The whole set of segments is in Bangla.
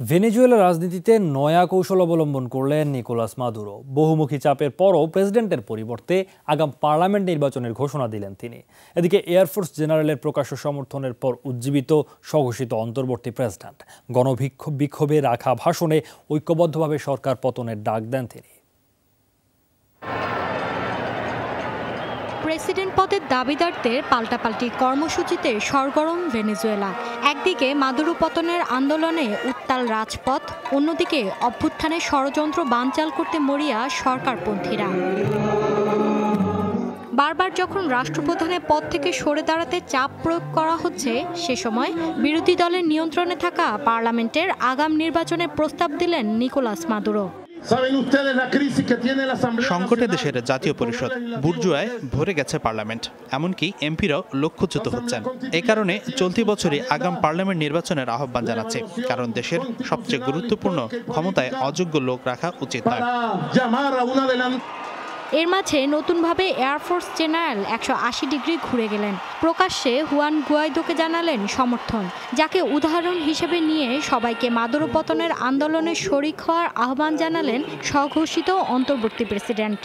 ভেনেজুয়েলার রাজনীতিতে নয়া কৌশল অবলম্বন করলেন নিকোলাস মাদুরো। বহুমুখী চাপের পরও প্রেসিডেন্টের পরিবর্তে আগাম পার্লামেন্ট নির্বাচনের ঘোষণা দিলেন তিনি। এদিকে এয়ারফোর্স জেনারেলের প্রকাশ্য সমর্থনের পর উজ্জীবিত স্বঘোষিত অন্তর্বর্তী প্রেসিডেন্ট বিক্ষোভে রাখা ভাষণে ঐক্যবদ্ধভাবে সরকার পতনের ডাক দেন তিনি। প্রেসিডেন্ট পদের দাবিদারদের পাল্টাপাল্টি কর্মসূচিতে সরগরম ভেনেজুয়েলা। একদিকে মাদুরো পতনের আন্দোলনে উত্তাল রাজপথ, অন্যদিকে অভ্যুত্থানের ষড়যন্ত্র বানচাল করতে মরিয়া সরকারপন্থীরা। বারবার যখন রাষ্ট্রপ্রধানের পদ থেকে সরে দাঁড়াতে চাপ প্রয়োগ করা হচ্ছে, সে সময় বিরোধী দলের নিয়ন্ত্রণে থাকা পার্লামেন্টের আগাম নির্বাচনের প্রস্তাব দিলেন নিকোলাস মাদুরো। সংকটে দেশের জাতীয় পরিষদ, বুর্জোয়ায় ভরে গেছে পার্লামেন্ট, এমনকি এমপিরাও লক্ষ্যচ্যুত হচ্ছেন। এই কারণে চলতি বছরই আগাম পার্লামেন্ট নির্বাচনের আহ্বান জানাচ্ছে, কারণ দেশের সবচেয়ে গুরুত্বপূর্ণ ক্ষমতায় অযোগ্য লোক রাখা উচিত নয়। এর মাঝে নতুনভাবে এয়ারফোর্স জেনারেল 180 ডিগ্রি ঘুরে গেলেন। প্রকাশ্যে হুয়ান গুয়াইদোকে জানালেন সমর্থন, যাকে উদাহরণ হিসেবে নিয়ে সবাইকে মাদুরো পতনের আন্দোলনে শরিক হওয়ার আহ্বান জানালেন স্বঘোষিত অন্তর্বর্তী প্রেসিডেন্ট।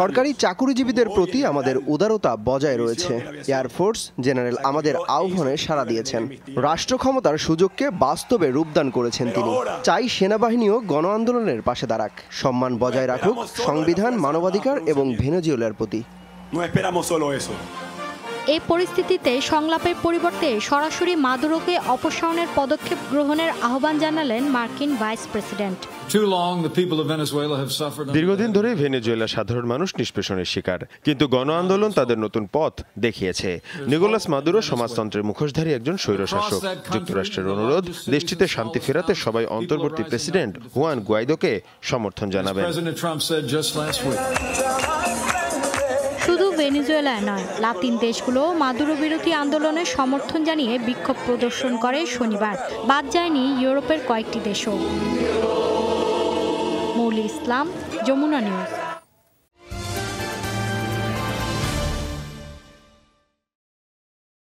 সরকারি চাকুরিজীবীদের প্রতি আমাদের উদারতা বজায় রয়েছে। এয়ারফোর্স জেনারেল আমাদের আহ্বানে সাড়া দিয়েছেন। রাষ্ট্র ক্ষমতার সুযোগকে বাস্তবে রূপদান করেছেন তিনি। চাই সেনাবাহিনীও গণ আন্দোলনের পাশে দাঁড়াক, সম্মান বজায় রাখুক সংবিধান, মানবাধিকার এবং ভেনেজুয়েলার প্রতি। এই পরিস্থিতিতে সংলাপের পরিবর্তে সরাসরি মাদুরোকে অপসারণের পদক্ষেপ গ্রহণের আহ্বান জানালেন মার্কিন ভাইস প্রেসিডেন্ট। দীর্ঘদিন ধরে ভেনেজুয়েলার সাধারণ মানুষ নিষ্পেষণের শিকার, কিন্তু গণ আন্দোলন তাদের নতুন পথ দেখিয়েছে। নিকোলাস মাদুরো সমাজতন্ত্রের মুখোশধারী একজন স্বৈরশাসক। যুক্তরাষ্ট্রের অনুরোধ, দেশটিতে শান্তি ফেরাতে সবাই অন্তর্বর্তী প্রেসিডেন্ট হুয়ান গুয়াইদোকে সমর্থন জানাবেন। শুধু ভেনেজুয়েলায় নয়, লাতিন দেশগুলো মাদুরো বিরোধী আন্দোলনের সমর্থন জানিয়ে বিক্ষোভ প্রদর্শন করে শনিবার। বাদ যায়নি ইউরোপের কয়েকটি দেশও। মৌলি ইসলাম, যমুনা নিউজ।